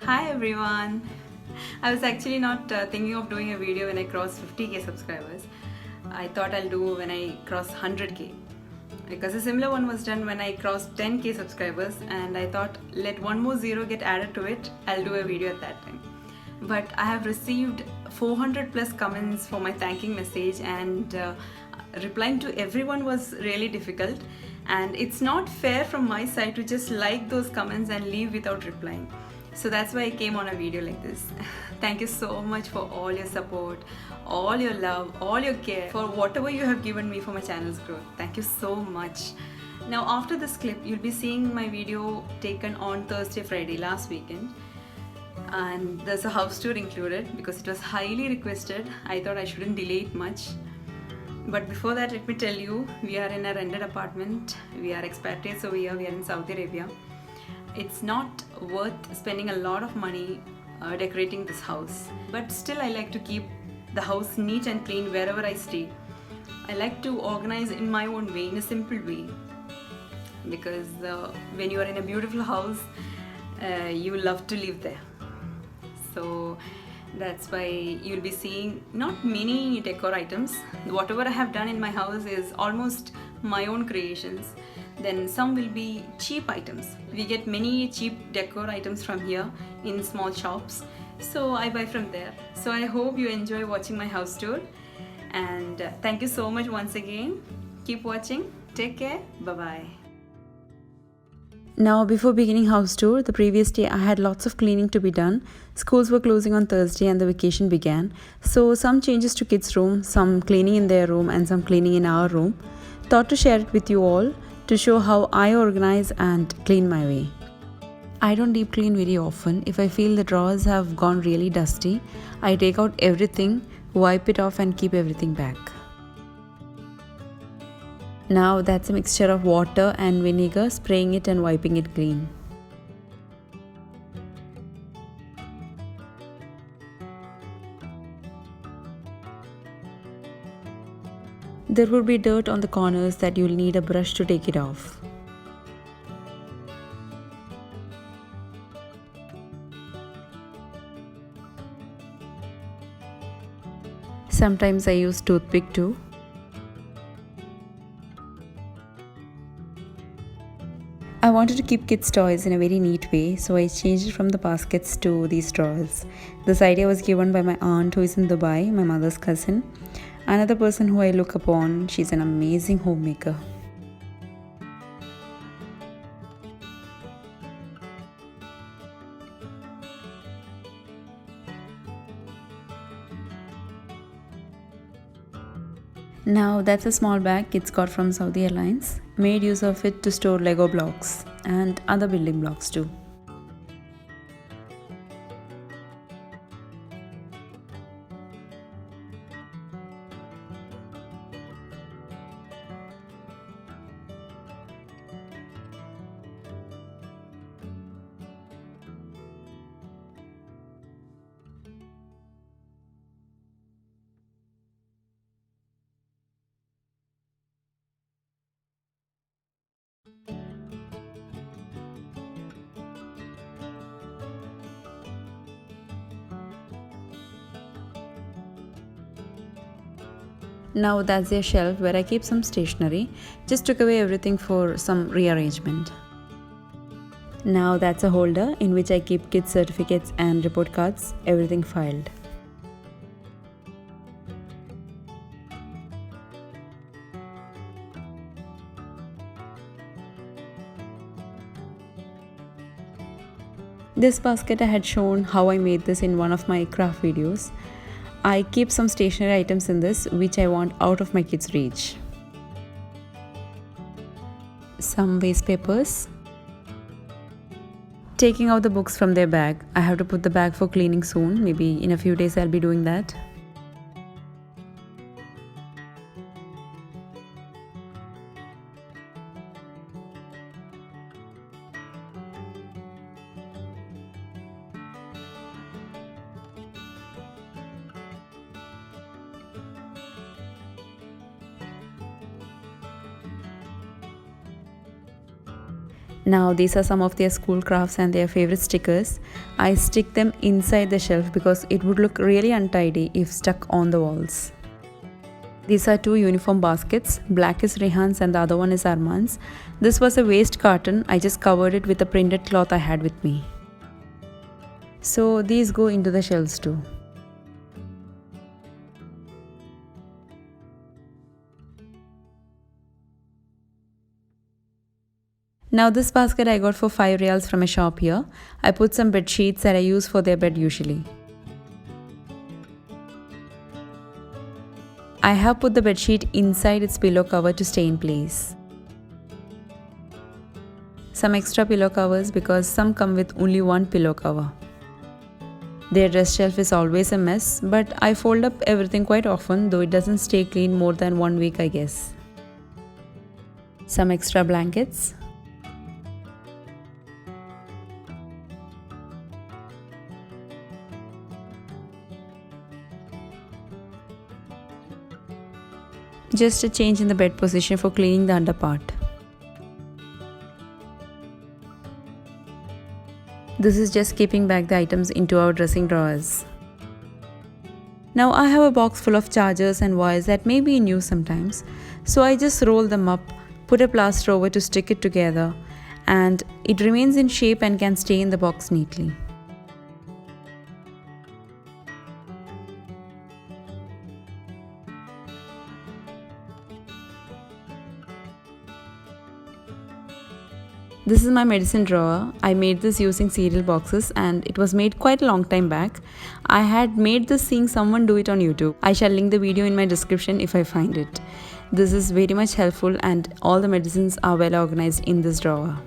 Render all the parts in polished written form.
Hi everyone! I was actually not thinking of doing a video when I cross 50k subscribers. I thought I'll do when I cross 100k, because a similar one was done when I crossed 10k subscribers, and I thought let one more zero get added to it, I'll do a video at that time. But I have received 400 plus comments for my thanking message, and replying to everyone was really difficult, and it's not fair from my side to just like those comments and leave without replying. So that's why I came on a video like this. Thank you so much for all your support, all your love, all your care, for whatever you have given me for my channel's growth. Thank you so much. Now after this clip, you'll be seeing my video taken on Thursday, Friday, last weekend. And there's a house tour included because it was highly requested. I thought I shouldn't delay it much. But before that, let me tell you, we are in a rented apartment. We are expatriates over here. We are in Saudi Arabia. It's not worth spending a lot of money decorating this house. But still, I like to keep the house neat and clean wherever I stay. I like to organize in my own way, in a simple way. Because when you are in a beautiful house, you love to live there. So that's why you'll be seeing not many decor items. Whatever I have done in my house is almost my own creations. Then some will be cheap items. We get many cheap decor items from here in small shops, so I buy from there. So I hope you enjoy watching my house tour, and thank you so much once again. Keep watching. Take care. Bye bye. Now, before beginning house tour, the previous day I had lots of cleaning to be done. Schools were closing on Thursday and the vacation began. So some changes to kids' room, some cleaning in their room and some cleaning in our room. Thought to share it with you all to show how I organize and clean my way. I don't deep clean very often. If I feel the drawers have gone really dusty, I take out everything, wipe it off and keep everything back. Now that's a mixture of water and vinegar, spraying it and wiping it clean. There will be dirt on the corners that you'll need a brush to take it off. Sometimes I use toothpick too. I wanted to keep kids' toys in a very neat way, so I changed it from the baskets to these drawers. This idea was given by my aunt who is in Dubai, my mother's cousin. Another person who I look upon, she's an amazing homemaker. Now that's a small bag kids got from Saudi Airlines. Made use of it to store Lego blocks and other building blocks too. Now that's a shelf where I keep some stationery. Just took away everything for some rearrangement. Now that's a holder in which I keep kids' certificates and report cards, everything filed. This basket I had shown how I made this in one of my craft videos. I keep some stationery items in this which I want out of my kids' reach. Some waste papers. Taking out the books from their bag. I have to put the bag for cleaning soon. Maybe in a few days I'll be doing that. Now these are some of their school crafts and their favorite stickers. I stick them inside the shelf because it would look really untidy if stuck on the walls. These are two uniform baskets. Black is Rehan's and the other one is Arman's. This was a waste carton. I just covered it with a printed cloth I had with me. So these go into the shelves too. Now this basket I got for 5 reals from a shop here. I put some bed sheets that I use for their bed usually. I have put the bed sheet inside its pillow cover to stay in place. Some extra pillow covers because some come with only one pillow cover. Their dress shelf is always a mess, but I fold up everything quite often, though it doesn't stay clean more than 1 week I guess. Some extra blankets. Just a change in the bed position for cleaning the under part. This is just keeping back the items into our dressing drawers. Now I have a box full of chargers and wires that may be in use sometimes, so I just roll them up, put a plaster over to stick it together, and it remains in shape and can stay in the box neatly. This is my medicine drawer. I made this using cereal boxes and it was made quite a long time back. I had made this seeing someone do it on YouTube. I shall link the video in my description if I find it. This is very much helpful and all the medicines are well organized in this drawer.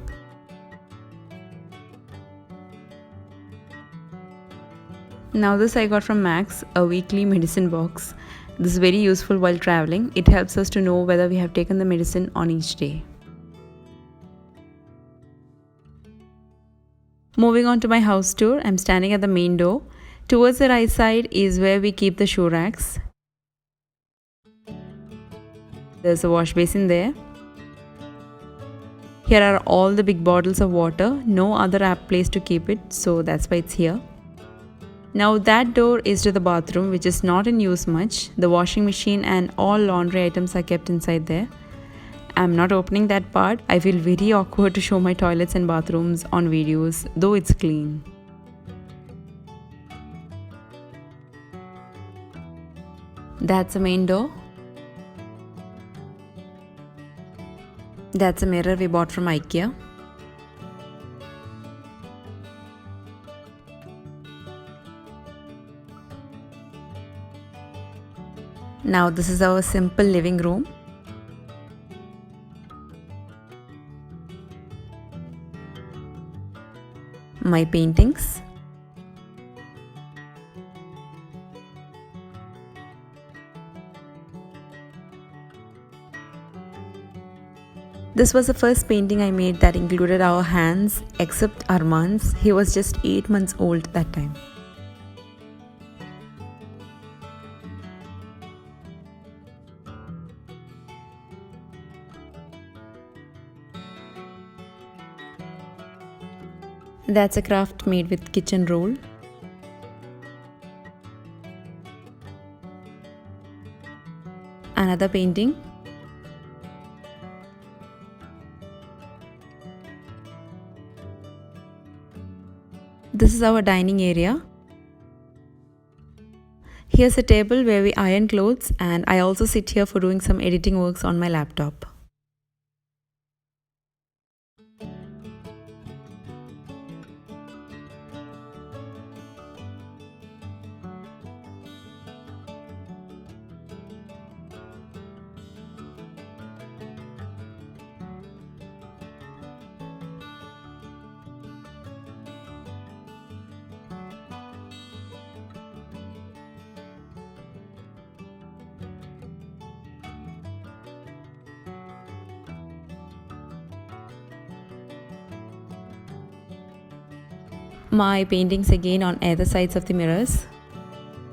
Now this I got from Max, a weekly medicine box. This is very useful while traveling. It helps us to know whether we have taken the medicine on each day. Moving on to my house tour, I'm standing at the main door. Towards the right side is where we keep the shoe racks. There's a wash basin there. Here are all the big bottles of water. No other apt place to keep it, so that's why it's here. Now that door is to the bathroom, which is not in use much. The washing machine and all laundry items are kept inside there. I'm not opening that part. I feel very awkward to show my toilets and bathrooms on videos, though it's clean. That's the main door. That's a mirror we bought from IKEA. Now this is our simple living room. My paintings. This was the first painting I made that included our hands, except Arman's. He was just 8 months old that time. That's a craft made with kitchen roll. Another painting. This is our dining area. Here's a table where we iron clothes, and I also sit here for doing some editing works on my laptop. My paintings again on either sides of the mirrors.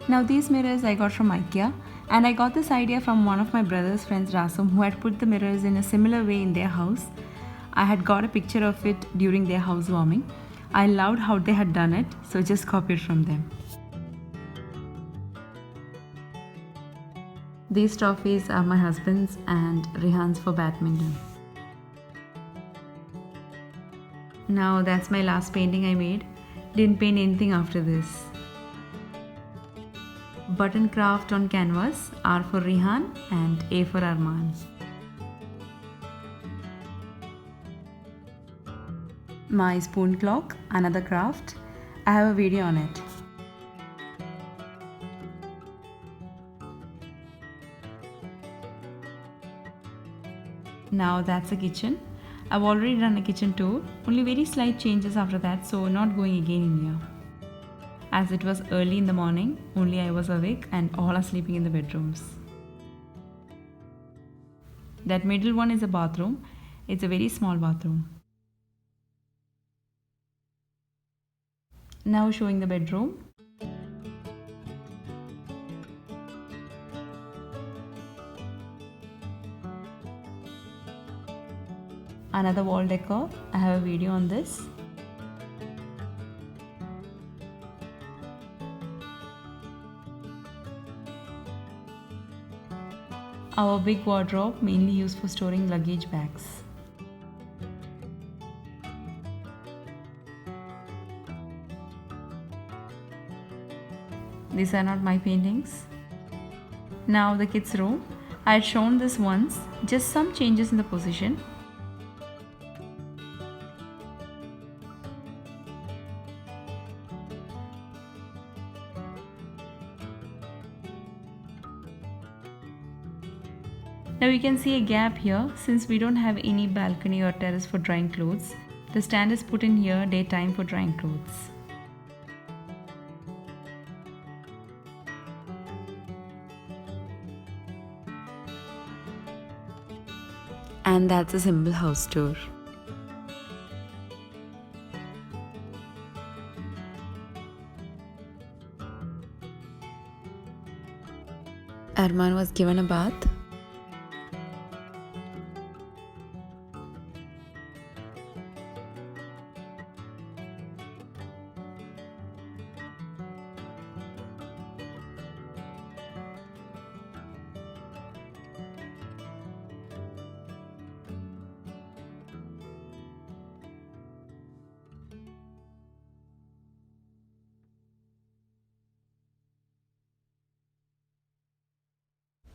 Now these mirrors I got from IKEA, and I got this idea from one of my brother's friends, Rasum, who had put the mirrors in a similar way in their house. I had got a picture of it during their housewarming. I loved how they had done it, so just copied from them. These trophies are my husband's and Rihan's for badminton. Now that's my last painting I made. Didn't paint anything after this. Button craft on canvas, R for Rihan and A for Arman. My spoon clock, another craft. I have a video on it. Now that's the kitchen. I've already done a kitchen tour, only very slight changes after that, so not going again in here. As it was early in the morning, only I was awake and all are sleeping in the bedrooms. That middle one is a bathroom. It's a very small bathroom. Now showing the bedroom. Another wall decor. I have a video on this. Our big wardrobe, mainly used for storing luggage bags. These are not my paintings. Now the kids' room. I had shown this once, just some changes in the position. Now you can see a gap here since we don't have any balcony or terrace for drying clothes. The stand is put in here daytime for drying clothes. And that's a simple house tour. Arman was given a bath.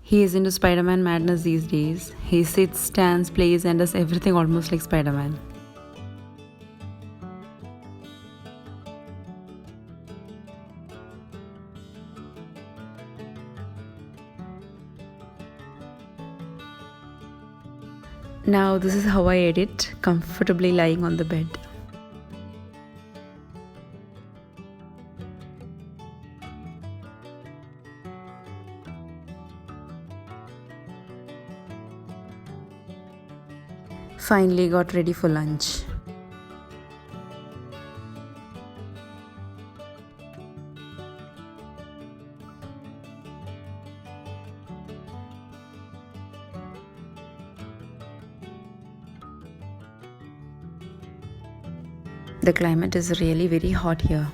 He is into Spider-Man madness these days. He sits, stands, plays and does everything almost like Spider-Man. Now this is how I edit, comfortably lying on the bed. Finally got ready for lunch. The climate is really very hot here.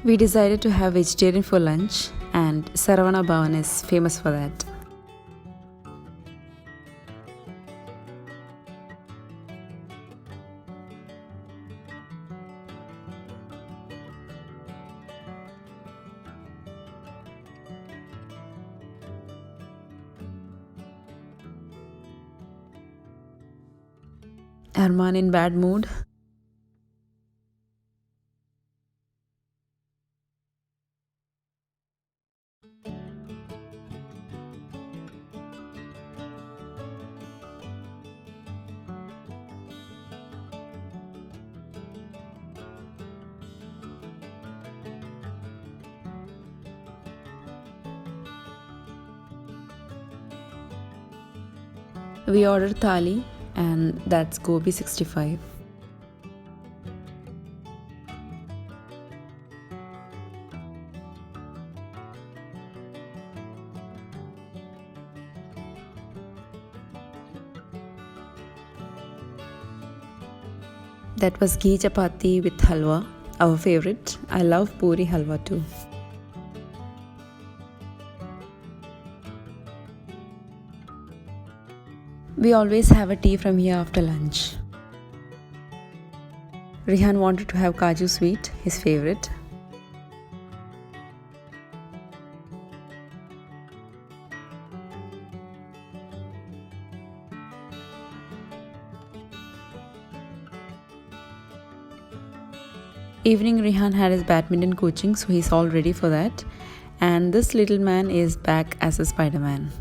We decided to have vegetarian for lunch, and Saravana Bhavan is famous for that. Arman in bad mood. We ordered thali and that's gobi 65. That was ghee chapati with halwa, our favorite. I love puri halwa too. We always have a tea from here after lunch. Rihan wanted to have kaju sweet, his favorite. Evening Rihan had his badminton coaching, so he's all ready for that. And this little man is back as a Spider-Man.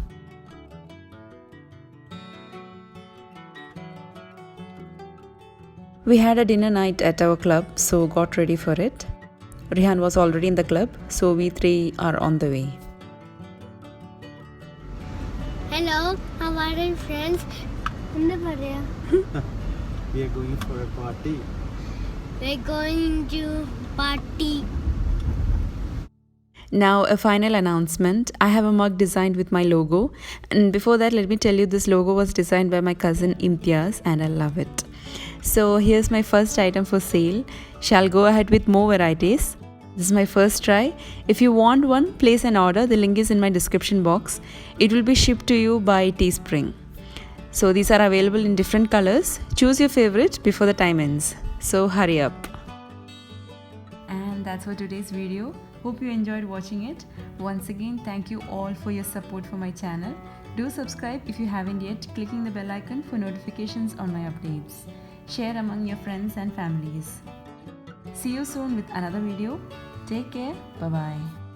We had a dinner night at our club, so got ready for it. Rihan was already in the club, so we three are on the way. Hello, how are you friends? We are going for a party. We're going to party. Now a final announcement. I have a mug designed with my logo, and before that let me tell you this logo was designed by my cousin Imtiaz and I love it. So here's my first item for sale. Shall go ahead with more varieties. This is my first try. If you want one, place an order. The link is in my description box. It will be shipped to you by Teespring. So these are available in different colors. Choose your favorite before the time ends. So hurry up. And that's for today's video. Hope you enjoyed watching it. Once again, thank you all for your support for my channel. Do subscribe if you haven't yet, clicking the bell icon for notifications on my updates. Share among your friends and families. See you soon with another video. Take care. Bye-bye.